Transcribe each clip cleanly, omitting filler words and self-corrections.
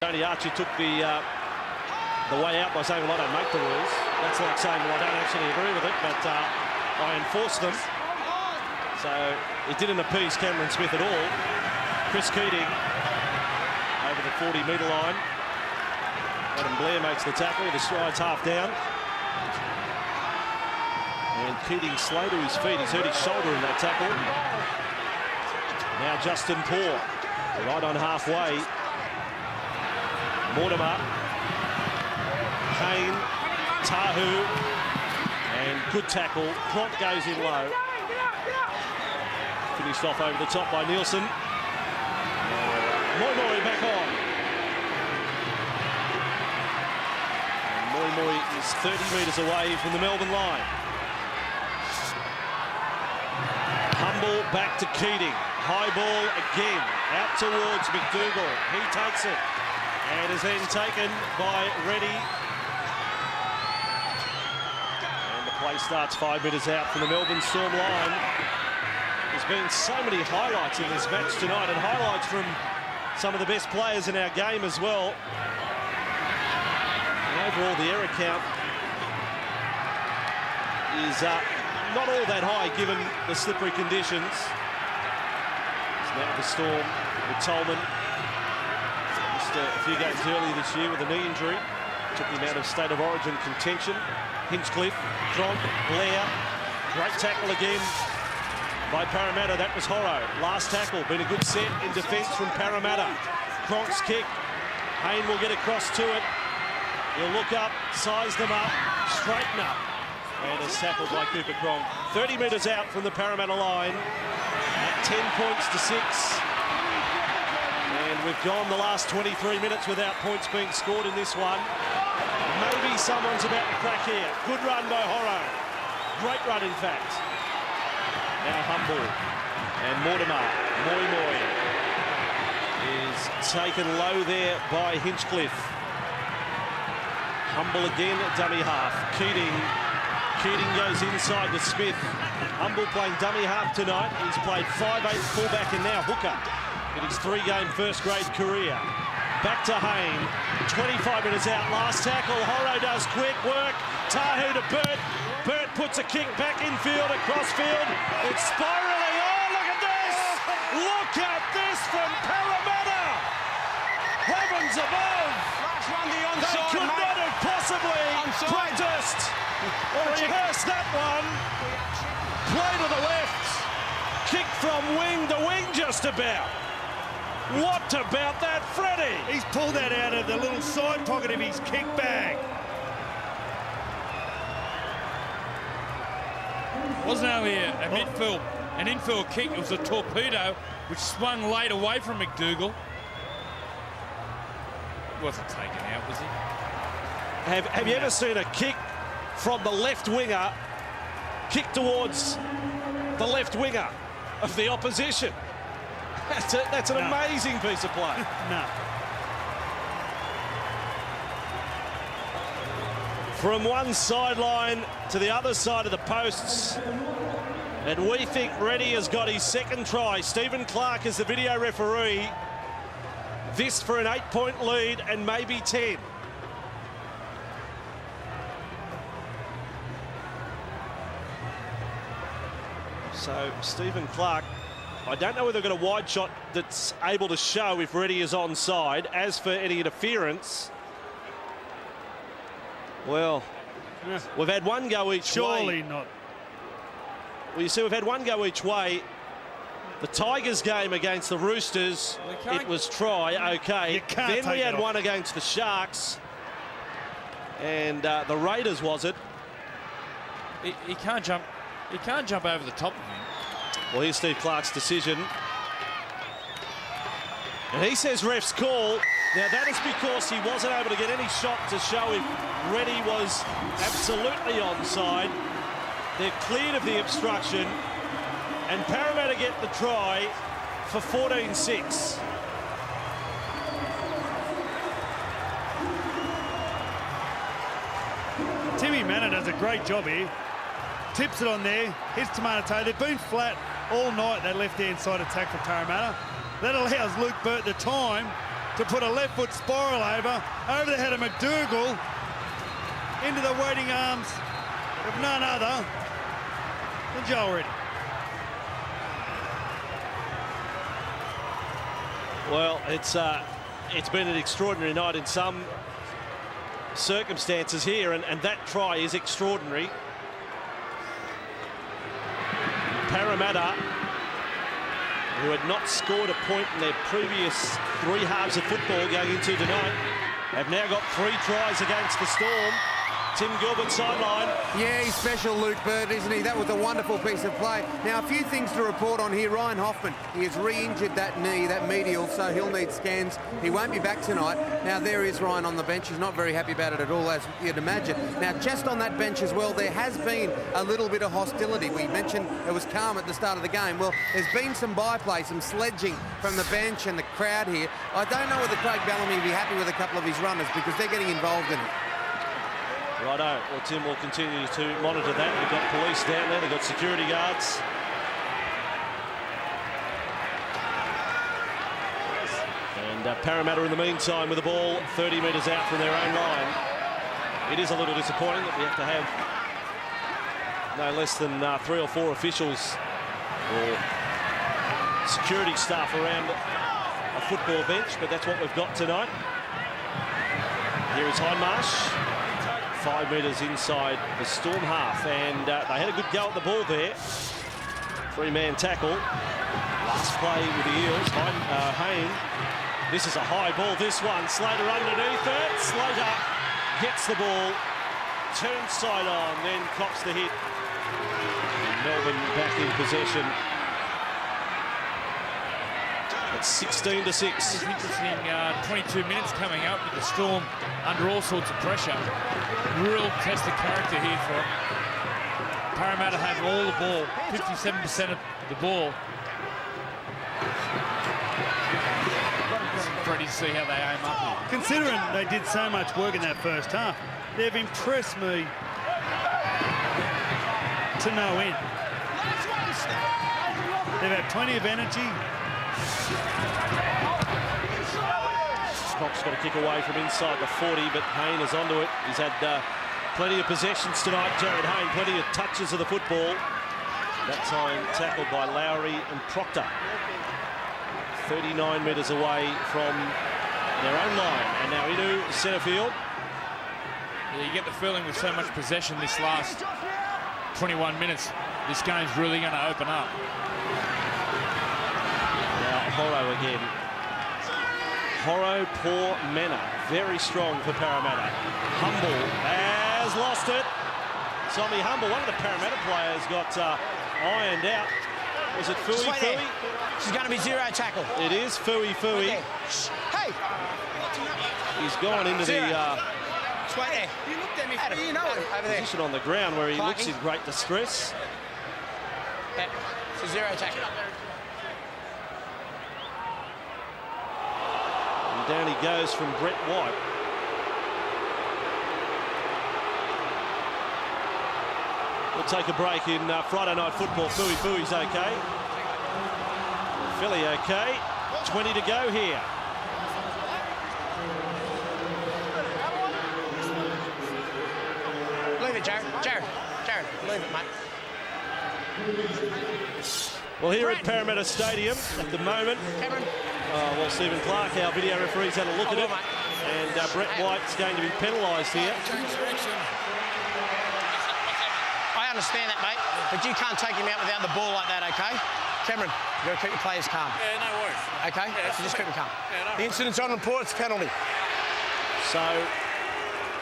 Tony Archie took the way out by saying, well, I don't make the rules. That's like saying, well, I don't actually agree with it, but I enforce them. So it didn't appease Cameron Smith at all. Chris Keating over the 40-metre line. Adam Blair makes the tackle. The stride's half down. And Keating slow to his feet. He's hurt his shoulder in that tackle. Now Justin Poore, right on halfway. Mortimer, Kane, Tahu, and good tackle. Cronk goes in low. Finished off over the top by Nielsen. Moi back on. And Moi is 30 metres away from the Melbourne line. Humble back to Keating. High ball again. Out towards McDougall. He takes it. And is then taken by Reddy. And the play starts 5 metres out from the Melbourne Storm line. There's been so many highlights in this match tonight, and highlights from some of the best players in our game as well. And overall, the error count is not all that high given the slippery conditions. It's now the Storm with Tolman. A few games earlier this year with a knee injury. Took him out of state of origin contention. Hinchcliffe, Cronk, Blair. Great tackle again by Parramatta. That was Horro. Last tackle, been a good set in defence from Parramatta. Cronk's kick. Hayne will get across to it. He'll look up, size them up, straighten up. And is tackled by Cooper Cronk. 30 metres out from the Parramatta line. At 10 points to 6. And we've gone the last 23 minutes without points being scored in this one. Maybe someone's about to crack here. Good run by Horro. Great run, in fact. Now Humble and Mortimer. Moi is taken low there by Hinchcliffe. Humble again, dummy half. Keating goes inside to Smith. Humble playing dummy half tonight. He's played 5'8" fullback and now hooker in his 3-game first-grade career. Back to Hayne. 25 minutes out. Last tackle. Horro does quick work. Tahu to Burt. Burt puts a kick back infield, across field. It's spiralling. Oh, look at this! Look at this from Parramatta! Heavens above! They could not have possibly practiced or rehearsed that one. Play to the left. Kick from wing to wing just about. What about that, Freddie? He's pulled that out of the little side pocket of his kick bag. It wasn't only an infield kick, it was a torpedo which swung late away from McDougall. He wasn't taken out, was he? Have you ever seen a kick from the left winger kick towards the left winger of the opposition? That's an amazing piece of play. No. From one sideline to the other side of the posts. And we think Reddy has got his second try. Stephen Clark is the video referee. This for an 8-point lead and maybe 10. So Stephen Clark, I don't know whether they've got a wide shot that's able to show if Reddy is onside. As for any interference, well, we've had one go each way. Surely not. Well, you see, we've had one go each way. The Tigers game against the Roosters, it was try, okay. Then we had one against the Sharks. And the Raiders, was it? He can't jump. He can't jump over the top of him. Well, here's Steve Clark's decision. And he says ref's call. Now, that is because he wasn't able to get any shot to show if Reddy was absolutely onside. They're cleared of the obstruction. And Parramatta get the try for 14-6. Timmy Manor does a great job here. Tips it on there, hits Tomato Toe. They've been flat all night, that left-hand side attack for Parramatta. That allows Luke Burt the time to put a left foot spiral over the head of McDougall into the waiting arms of none other than Joel Redding. Well, it's been an extraordinary night in some circumstances here, and that try is extraordinary. Parramatta, who had not scored a point in their previous 3 halves of football going into tonight, have now got 3 tries against the Storm. Tim Gilbert sideline. Yeah, he's special, Luke Bird, isn't he? That was a wonderful piece of play. Now, a few things to report on here. Ryan Hoffman, he has re-injured that knee, that medial, so he'll need scans. He won't be back tonight. Now, there is Ryan on the bench. He's not very happy about it at all, as you'd imagine. Now, just on that bench as well, there has been a little bit of hostility. We mentioned it was calm at the start of the game. Well, there's been some byplay, some sledging from the bench and the crowd here. I don't know whether Craig Bellamy will be happy with a couple of his runners because they're getting involved in it. Righto, well, Tim will continue to monitor that. We've got police down there, they've got security guards. And Parramatta in the meantime with the ball 30 metres out from their own line. It is a little disappointing that we have to have no less than 3 or 4 officials or security staff around a football bench, but that's what we've got tonight. Here is Hindmarsh. 5 metres inside the Storm half, and they had a good go at the ball there. 3-man tackle. Last play with the Eels. Hayne. This is a high ball, this one. Slater underneath it. Slater gets the ball, turns side on, then cops the hit. Melbourne back in possession. It's 16-6. It's interesting, 22 minutes coming up with the Storm under all sorts of pressure. Real test of character here for them. Parramatta have all the ball, 57% of the ball. It's pretty to see how they aim up here. Considering they did so much work in that first half, they've impressed me to no end. They've had plenty of energy. Scott's got a kick away from inside the 40, but Hayne is onto it. He's had plenty of possessions tonight, Jared Hayne, plenty of touches of the football. That time tackled by Lowry and Proctor. 39 metres away from their own line. And now into centre field. Yeah, you get the feeling with so much possession this last 21 minutes, this game's really going to open up. Horo again. Horo, poor Mena. Very strong for Parramatta. Humble has lost it. Tommy Humble, one of the Parramatta players, got ironed out. Was it Fui Fui? She's going to be 0 tackle. It is Fui Fui. Hey! He's gone into Zero. the It's right there. You looked at me. Adam, you know it. Over there. position on the ground where he Clarky. looks in great distress. Yeah. It's a 0 tackle. And down he goes from Brett White. We'll take a break in Friday Night Football. Fui Fui's okay. Philly okay. 20 to go here. Leave it, Jared. Jared, leave it, mate. Well, here at Parramatta Stadium at the moment, Cameron. well, Stephen Clark, our video referee's had a look at it, and Brett White's going to be penalised here. I understand that, mate, but you can't take him out without the ball like that, okay? Cameron, you've got to keep your players calm. Yeah, no worries. Okay? Yeah, So just keep them calm. Yeah, no The incident's on report, it's a penalty. So,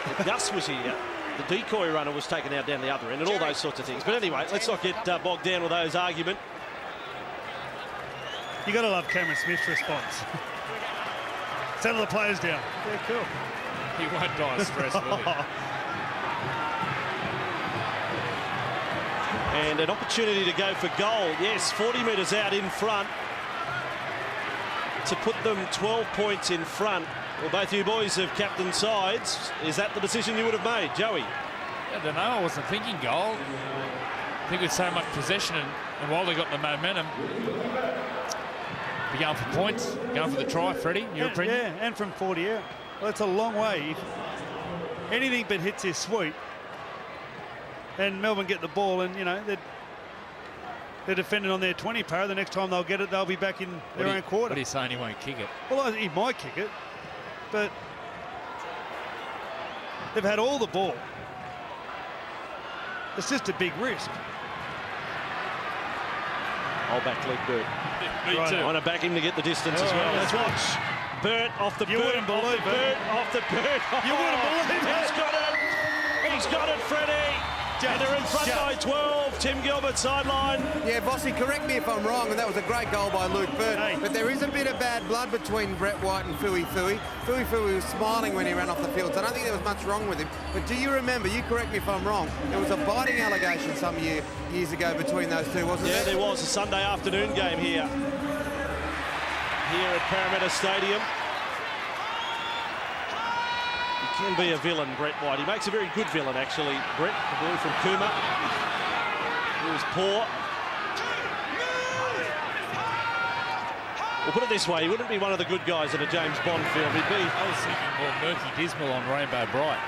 if Gus was here, the decoy runner was taken out down the other end and all those sorts of things. But anyway, let's not get bogged down with those arguments. You got to love Cameron Smith's response. Settle the players down. Yeah, cool. He won't die of stress, will he? And an opportunity to go for goal. Yes, 40 metres out in front to put them 12 points in front. Well, both you boys have captain sides. Is that the decision you would have made, Joey? I don't know. I wasn't thinking goal. I think with so much possession and while they got the momentum, Be going for points, going for the try, Freddie, your opinion? Yeah, and from 40 out. Well, that's a long way. Anything but hits is sweet. And Melbourne get the ball, and, you know, they're defending on their 20, Para. The next time they'll get it, they'll be back in their own quarter. What are you saying? He won't kick it? Well, he might kick it, but they've had all the ball. It's just a big risk. I'll back Luke Burt. Me too. I want to back him to get the distance as well. Let's watch. Burt off the You Burt, wouldn't believe it. Burt, off the Burt. You wouldn't believe it. He's got it. He's got it, Freddie. And they're in front by 12. Tim Gilbert sideline. Yeah, Bossy, correct me if I'm wrong, and that was a great goal by Luke Burt. Hey. But there is a bit of bad blood between Brett White and Fui Fui. Fui Fui was smiling when he ran off the field, so I don't think there was much wrong with him. But do you remember, you correct me if I'm wrong, there was a biting allegation some years ago between those two, wasn't there? Yeah, there was a Sunday afternoon game here at Parramatta Stadium. He can be a villain, Brett White. He makes a very good villain, actually, Brett, the boy from Cooma. He was poor. We'll put it this way, he wouldn't be one of the good guys in a James Bond film. He'd be... I was thinking more murky dismal on Rainbow Bright.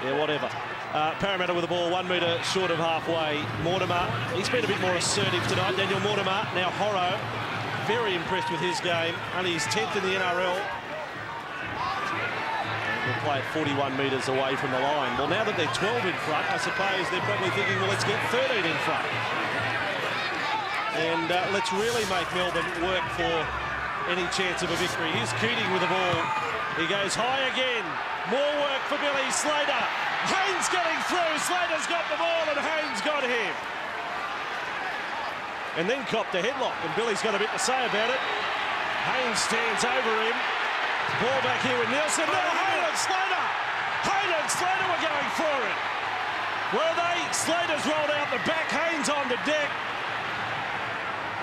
Yeah, whatever. Parramatta with the ball 1 metre short of halfway. Mortimer, he's been a bit more assertive tonight. Daniel Mortimer, now Horro, very impressed with his game. Only his 10th in the NRL. We'll play it 41 metres away from the line. Well, now that they're 12 in front, I suppose they're probably thinking, well, let's get 13 in front. And let's really make Melbourne work for any chance of a victory. Here's Keating with the ball. He goes high again. More work for Billy Slater. Haynes getting through. Slater's got the ball and Haynes got him. And then copped a headlock, and Billy's got a bit to say about it. Haynes stands over him. Ball back here with Nielsen. No, Hayden and Slater. Hayden and Slater were going for it. Were they? Slater's rolled out the back. Haynes on the deck.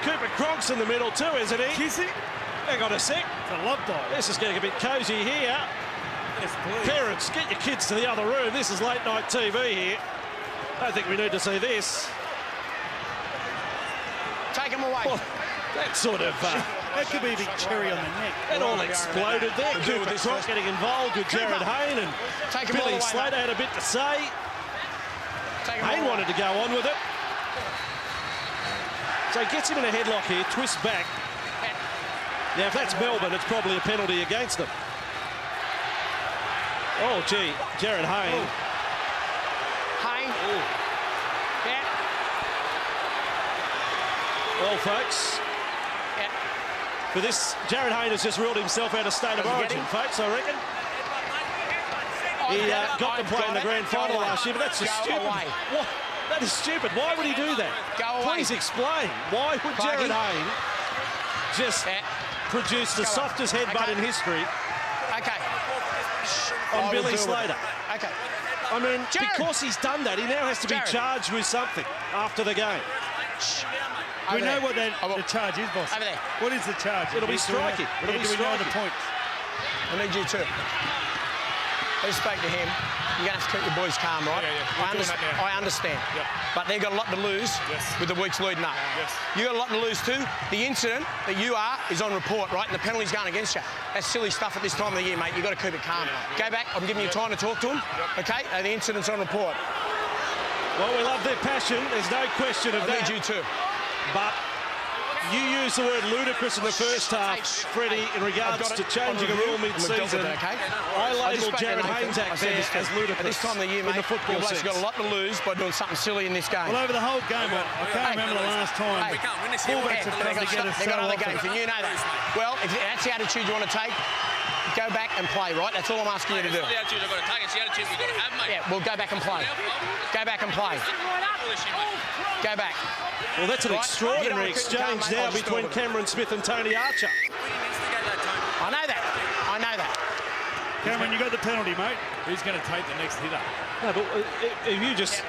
Cooper Cronk's in the middle too, isn't he? Kissing? Hang on a sec. It's a love ball. This is getting a bit cosy here. Yes, please. Parents, get your kids to the other room. This is late night TV here. I don't think we need to see this. Take him away. Well, that sort of... That could be a big cherry on the neck. It all exploded there. Cooper Cronk getting involved with Jared Hayne, and Take him all Billy the way, Slater mate. had a bit to say. Take him Hayne all the wanted way. to go on with it. So he gets him in a headlock here, twists back. Now, if that's Melbourne, it's probably a penalty against them. Oh, gee, Jared Hayne. Hayne. Yeah. Well, folks, Yeah. for this, Jared Hayne has just ruled himself out of state of Does he get origin, him? folks, I reckon. He got to play in the grand final last year, but that's just Go stupid. away. What? That is stupid. Why would he do that? Go away. Please explain. Why would Clarky. Jared Hayne just Yeah. produce the Go on. softest headbutt Okay. in history Okay. on I will Billy deal with Slater? it. Okay. I mean, Jared. because he's done that, he now has to be Jared. charged with something after the game. Do we Over know there. what I will- the charge is, boss? Over there. What is the charge? It'll be striking. It'll be Do we know the striking. points? I need you too. I spoke to him. You're going to have to keep your boys calm, right? Yeah. We're doing that now. I understand. Yep. But they've got a lot to lose Yes. with the weeks leading up. Yes. You got a lot to lose too. The incident that you are is on report, right? And the penalty's going against you. That's silly stuff at this time of the year, mate. You've got to keep it calm. Go back. I'm giving you time to talk to him. Okay? The incident's on report. Well, we love their passion. There's no question of I that. need you too. But you used the word ludicrous in the first half, Freddie, in regards I've got to it changing on a review, rule and we've dealt with mid-season. it, okay? I just labelled spoke to Jared Nathan. Haynes' I act said there this to as him. ludicrous At this time of the year, in mate, the football your bloke's sense. got a lot to lose by doing something silly in this game. Well, over the whole game, I can't remember the last time. Hey, Fullbacks have come together They've got so other often. games, and you know that. Well, if that's the attitude you want to take, go back and play, right? That's all I'm asking you to do. It's not the attitude I've got to take, it's the attitude we've got to have, mate. Yeah, well, go back and play. Go back and play. Go back. Well, that's an Right. extraordinary You don't want to exchange criticise, mate. now I'll just between deal with it. Cameron Smith and Tony Archer. I know that. I know that. Cameron, you got the penalty, mate. Who's going to take the next hitter? No, but if you just